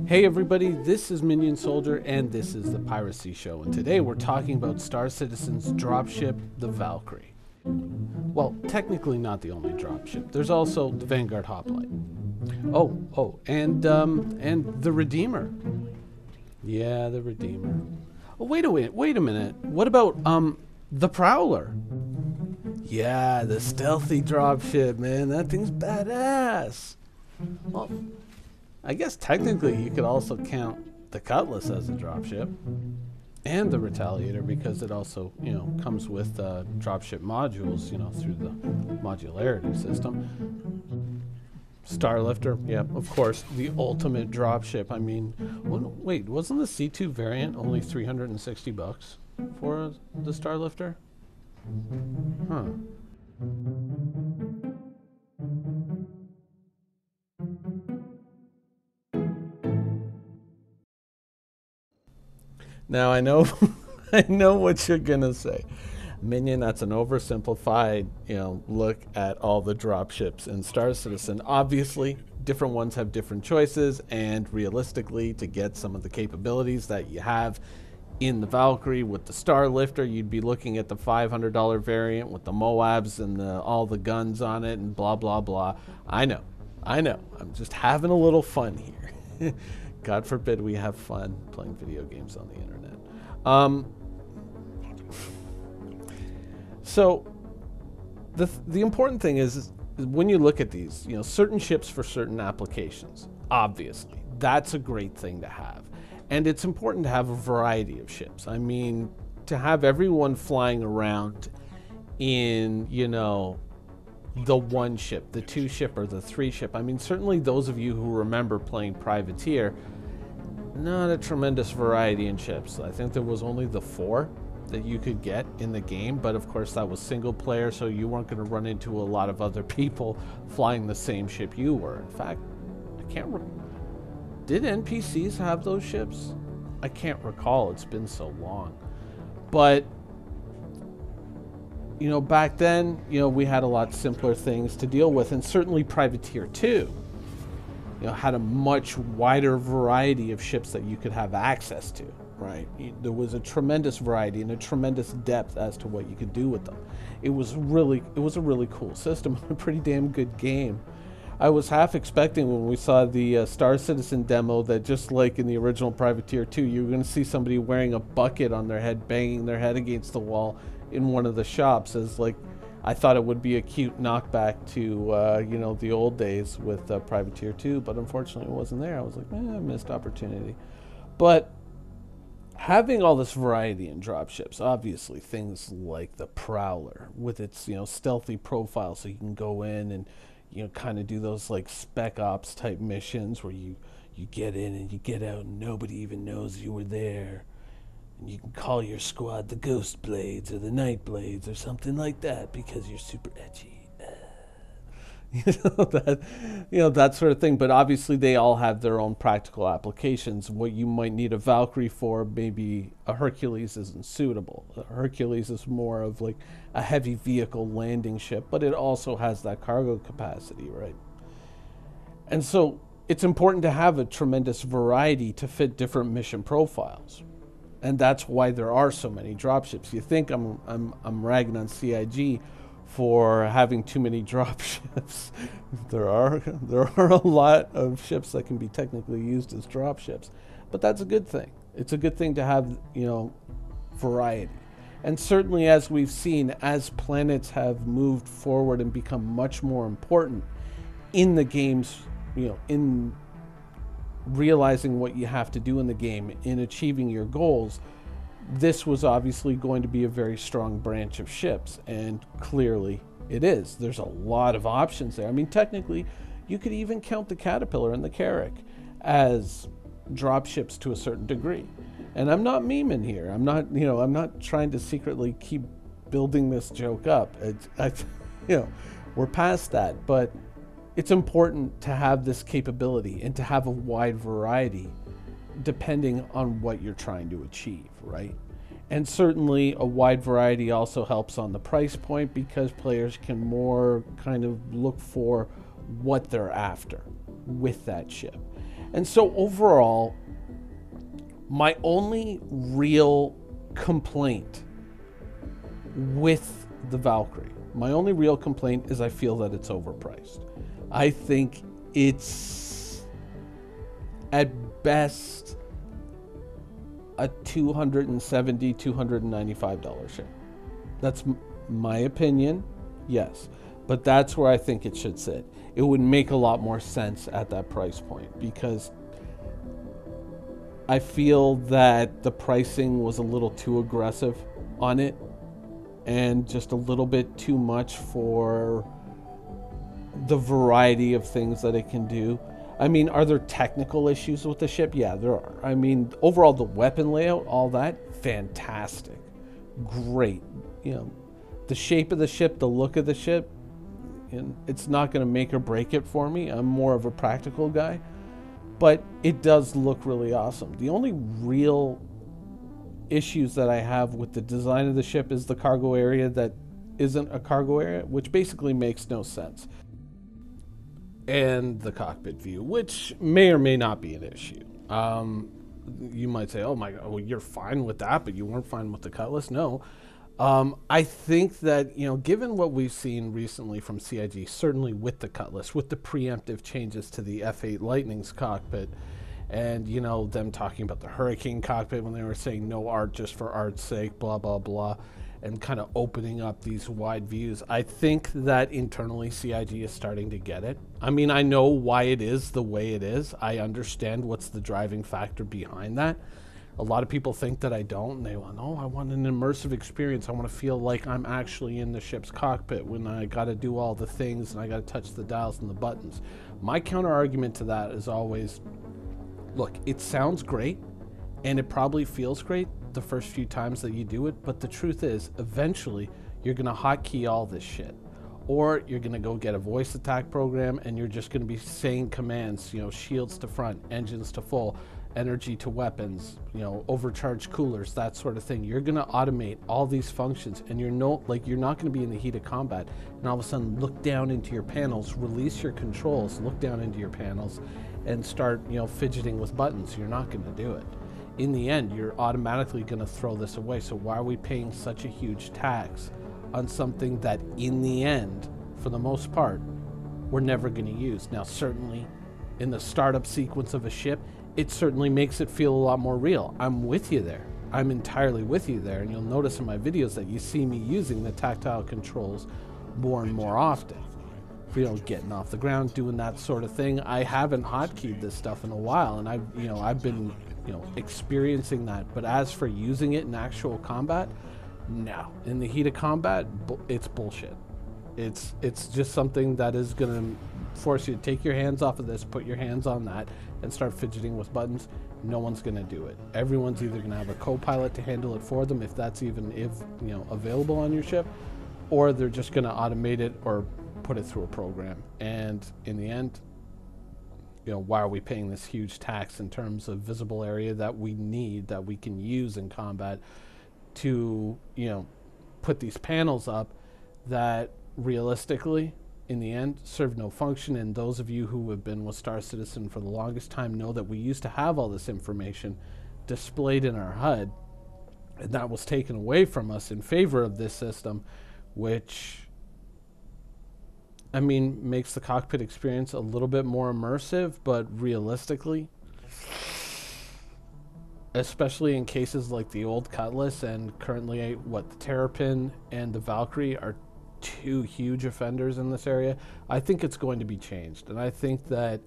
Hey everybody, this is Minion Soldier and this is the Piracy Show, and today we're talking about Star Citizen's dropship, the Valkyrie. Well, technically not the only dropship. There's also the Vanguard Hoplite. And the Redeemer. Yeah, the Redeemer. Oh, wait a minute. What about the Prowler? Yeah, the stealthy dropship, man. That thing's badass. Well, I guess technically you could also count the Cutlass as a dropship, and the Retaliator, because it also, comes with dropship modules, through the modularity system. Starlifter, yeah, of course, the ultimate dropship. I mean, wait, wasn't the C2 variant only $360 for the Starlifter? Huh. Now I know I know what you're gonna say. Minion, that's an oversimplified, look at all the dropships in Star Citizen. Obviously, different ones have different choices, and realistically, to get some of the capabilities that you have in the Valkyrie with the Starlifter, you'd be looking at the $500 variant with the Moabs and all the guns on it and blah, blah, blah. I know. I'm just having a little fun here. God forbid we have fun playing video games on the internet. So the important thing is when you look at these, certain ships for certain applications, obviously, that's a great thing to have. And it's important to have a variety of ships. I mean, to have everyone flying around in, the one ship, the two ship, or the three ship. I mean, certainly those of you who remember playing Privateer, not a tremendous variety in ships. I think there was only the 4 that you could get in the game, but of course that was single player, so you weren't going to run into a lot of other people flying the same ship you were. In fact, I can't did NPCs have those ships? I can't recall, it's been so long. But back then, we had a lot simpler things to deal with, and certainly Privateer 2 had a much wider variety of ships that you could have access to, right? There was a tremendous variety and a tremendous depth as to what you could do with them. It was a really cool system, a pretty damn good game. I was half expecting when we saw the Star Citizen demo that just like in the original Privateer 2, you were going to see somebody wearing a bucket on their head, banging their head against the wall in one of the shops, as like I thought it would be a cute knockback to, the old days with Privateer 2, but unfortunately it wasn't there. I was like, missed opportunity. But having all this variety in dropships, obviously things like the Prowler with its, stealthy profile, so you can go in and, kind of do those like Spec Ops type missions where you get in and you get out and nobody even knows you were there. And you can call your squad the Ghost Blades or the Night Blades or something like that because you're super edgy. That sort of thing. But obviously they all have their own practical applications. What you might need a Valkyrie for, maybe a Hercules isn't suitable. A Hercules is more of like a heavy vehicle landing ship, but it also has that cargo capacity, right? And so it's important to have a tremendous variety to fit different mission profiles. And that's why there are so many dropships. You think I'm ragging on CIG for having too many dropships. there are a lot of ships that can be technically used as dropships, but that's a good thing. It's a good thing to have, variety. And certainly, as we've seen, as planets have moved forward and become much more important in the games, in realizing what you have to do in the game, in achieving your goals, this was obviously going to be a very strong branch of ships, and clearly it is. There's a lot of options there. I mean, technically, you could even count the Caterpillar and the Carrack as dropships to a certain degree. And I'm not memeing here. I'm not trying to secretly keep building this joke up. We're past that, but it's important to have this capability and to have a wide variety depending on what you're trying to achieve, right? And certainly a wide variety also helps on the price point because players can more kind of look for what they're after with that ship. And so overall, my only real complaint with the Valkyrie, my only real complaint is I feel that it's overpriced. I think it's at best a $270, $295 ship. That's my opinion, yes. But that's where I think it should sit. It would make a lot more sense at that price point because I feel that the pricing was a little too aggressive on it and just a little bit too much for the variety of things that it can do. I mean, are there technical issues with the ship? Yeah, there are. I mean, overall, the weapon layout, all that, fantastic. Great. You know, the shape of the ship, the look of the ship, and it's not going to make or break it for me. I'm more of a practical guy. But it does look really awesome. The only real issues that I have with the design of the ship is the cargo area that isn't a cargo area, which basically makes no sense. And the cockpit view, which may or may not be an issue. You might say, oh my God, well, you're fine with that, but you weren't fine with the Cutlass. No. I think that, you know, given what we've seen recently from CIG, certainly with the Cutlass, with the preemptive changes to the F8 Lightning's cockpit, and, you know, them talking about the Hurricane cockpit when they were saying no art just for art's sake, blah, blah, blah, and kind of opening up these wide views, I think that internally CIG is starting to get it. I mean, I know why it is the way it is. I understand what's the driving factor behind that. A lot of people think that I don't, and they want, oh, I want an immersive experience. I want to feel like I'm actually in the ship's cockpit when I got to do all the things and I got to touch the dials and the buttons. My counter argument to that is always, look, it sounds great, and it probably feels great the first few times that you do it, but the truth is, eventually, you're going to hotkey all this shit. Or you're going to go get a voice attack program, and you're just going to be saying commands, you know, shields to front, engines to full, energy to weapons, you know, overcharged coolers, that sort of thing. You're going to automate all these functions, and you're not going to be in the heat of combat and all of a sudden look down into your panels, release your controls, look down into your panels, and start, you know, fidgeting with buttons. You're not going to do it. In the end, you're automatically going to throw this away. So why are we paying such a huge tax on something that in the end, for the most part, we're never going to use? Now, certainly in the startup sequence of a ship, it certainly makes it feel a lot more real. I'm with you there. I'm entirely with you there. And you'll notice in my videos that you see me using the tactile controls more and more often. You know, getting off the ground, doing that sort of thing. I haven't hotkeyed this stuff in a while, and I've been, you know, experiencing that. But as for using it in actual combat, no. In the heat of combat, it's bullshit. It's just something that is going to force you to take your hands off of this, put your hands on that, and start fidgeting with buttons. No one's going to do it. Everyone's either going to have a co-pilot to handle it for them, if that's even available on your ship, or they're just going to automate it or put it through a program. And in the end, you know, why are we paying this huge tax in terms of visible area that we need, that we can use in combat to, you know, put these panels up that realistically, in the end, serve no function? And those of you who have been with Star Citizen for the longest time know that we used to have all this information displayed in our HUD, and that was taken away from us in favor of this system, which, I mean, makes the cockpit experience a little bit more immersive, but realistically, especially in cases like the old Cutlass and currently what the Terrapin and the Valkyrie are two huge offenders in this area, I think it's going to be changed. And I think that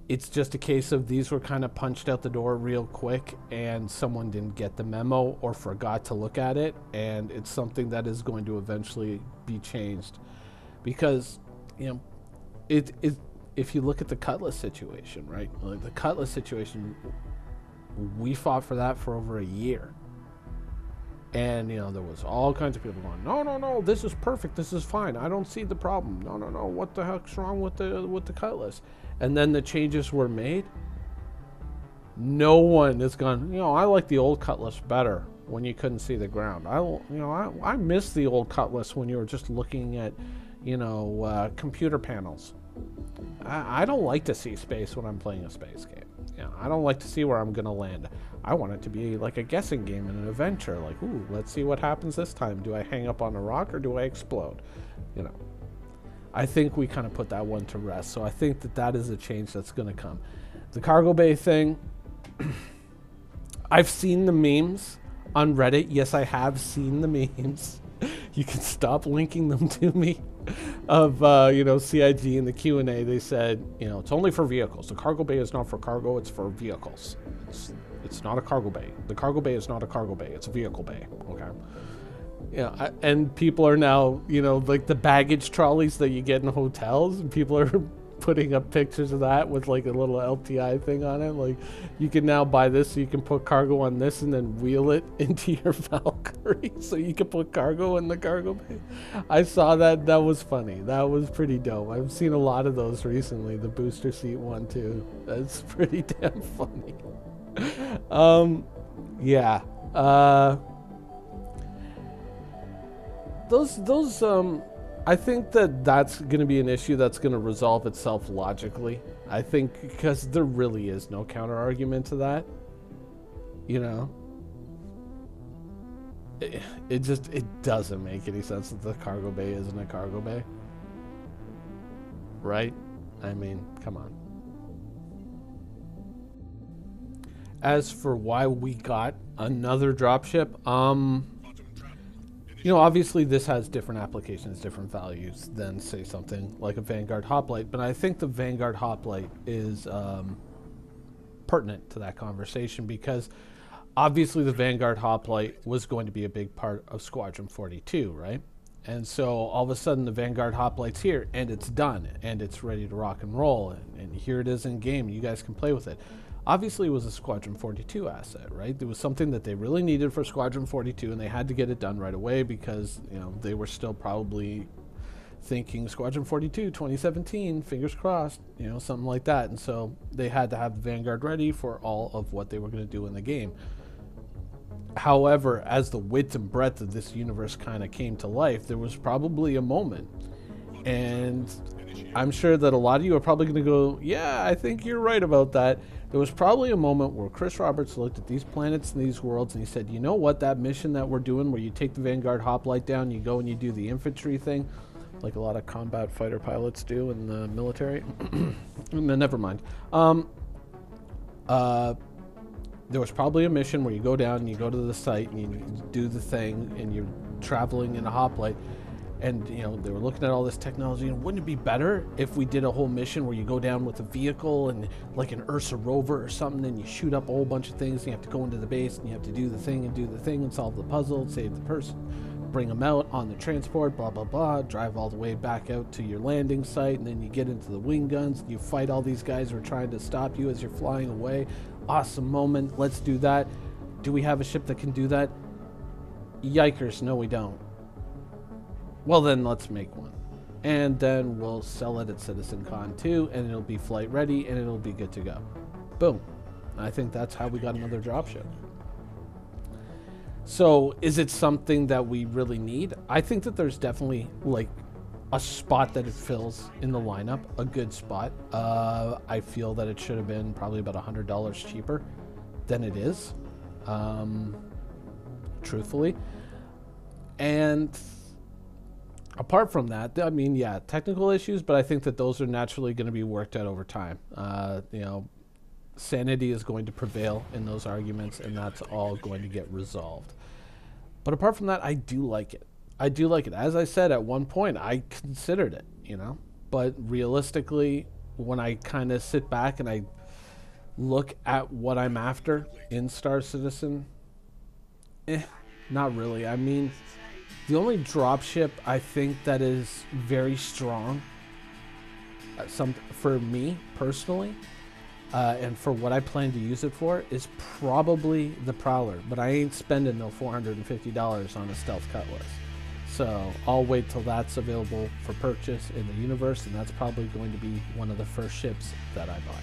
it's just a case of these were kind of punched out the door real quick and someone didn't get the memo or forgot to look at it, and it's something that is going to eventually be changed. Because, you know, if you look at the Cutlass situation, right? Like the Cutlass situation, we fought for that for over a year. And, you know, there was all kinds of people going, no, this is perfect, this is fine, I don't see the problem. No, what the heck's wrong with the Cutlass? And then the changes were made. No one has gone, you know, I like the old Cutlass better when you couldn't see the ground. I miss the old Cutlass when you were just looking at, you know, computer panels. I don't like to see space when I'm playing a space game. I don't like to see where I'm going to land. I want it to be like a guessing game and an adventure. Like, ooh, let's see what happens this time. Do I hang up on a rock or do I explode? I think we kind of put that one to rest. So I think that is a change that's going to come. The cargo bay thing, I've seen the memes on Reddit. Yes, I have seen the memes. You can stop linking them to me. Of CIG in the Q&A, they said, it's only for vehicles. The cargo bay is not for cargo, it's for vehicles. It's not a cargo bay. The cargo bay is not a cargo bay, it's a vehicle bay. Okay. Yeah, and people are now, like the baggage trolleys that you get in hotels, and people are putting up pictures of that with like a little LTI thing on it. Like, you can now buy this so you can put cargo on this and then wheel it into your Valkyrie so you can put cargo in the cargo bay. I saw that. That was funny. That was pretty dope. I've seen a lot of those recently. The booster seat one too. That's pretty damn funny. Yeah. Those I think that's going to be an issue that's going to resolve itself logically. I think because there really is no counter argument to that. It doesn't make any sense that the cargo bay isn't a cargo bay. Right? I mean, come on. As for why we got another dropship, obviously this has different applications, different values than, say, something like a Vanguard Hoplite, but I think the Vanguard Hoplite is pertinent to that conversation because obviously the Vanguard Hoplite was going to be a big part of Squadron 42, right? And so all of a sudden the Vanguard Hoplite's here and it's done and it's ready to rock and roll, and here it is in game. You guys can play with it. Obviously, it was a Squadron 42 asset, right? It was something that they really needed for Squadron 42, and they had to get it done right away because, they were still probably thinking Squadron 42, 2017, fingers crossed, something like that. And so they had to have the Vanguard ready for all of what they were going to do in the game. However, as the width and breadth of this universe kind of came to life, there was probably a moment. And I'm sure that a lot of you are probably going to go, yeah, I think you're right about that. There was probably a moment where Chris Roberts looked at these planets and these worlds and he said, you know what, that mission that we're doing where you take the Vanguard Hoplite down, you go and you do the infantry thing, like a lot of combat fighter pilots do in the military. Never mind. There was probably a mission where you go down and you go to the site and you do the thing and you're traveling in a hoplite. And, they were looking at all this technology, and wouldn't it be better if we did a whole mission where you go down with a vehicle and like an Ursa rover or something, and you shoot up a whole bunch of things, and you have to go into the base, and you have to do the thing and solve the puzzle, save the person, bring them out on the transport, blah, blah, blah, drive all the way back out to your landing site, and then you get into the wing guns, and you fight all these guys who are trying to stop you as you're flying away. Awesome moment. Let's do that. Do we have a ship that can do that? Yikers, no we don't. Well, then let's make one. And then we'll sell it at CitizenCon 2, and it'll be flight ready, and it'll be good to go. Boom. I think that's how we got another dropship. So, is it something that we really need? I think that there's definitely, like, a spot that it fills in the lineup, a good spot. I feel that it should have been probably about $100 cheaper than it is, truthfully. And apart from that, I mean, yeah, technical issues, but I think that those are naturally going to be worked out over time. Sanity is going to prevail in those arguments, and that's all going to get resolved. But apart from that, I do like it. I do like it. As I said, at one point, I considered it, But realistically, when I kind of sit back and I look at what I'm after in Star Citizen, not really. I mean, the only dropship I think that is very strong, for me personally, and for what I plan to use it for, is probably the Prowler. But I ain't spending no $450 on a stealth cutlass. So I'll wait till that's available for purchase in the universe, and that's probably going to be one of the first ships that I buy.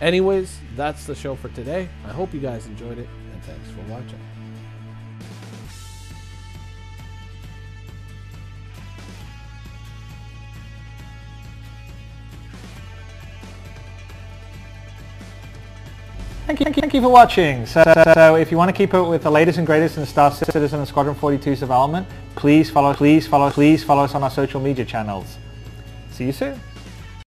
Anyways, that's the show for today. I hope you guys enjoyed it, and thanks for watching. Thank you for watching. So if you want to keep up with the latest and greatest in Star Citizen and Squadron 42's development, please follow us on our social media channels. See you soon.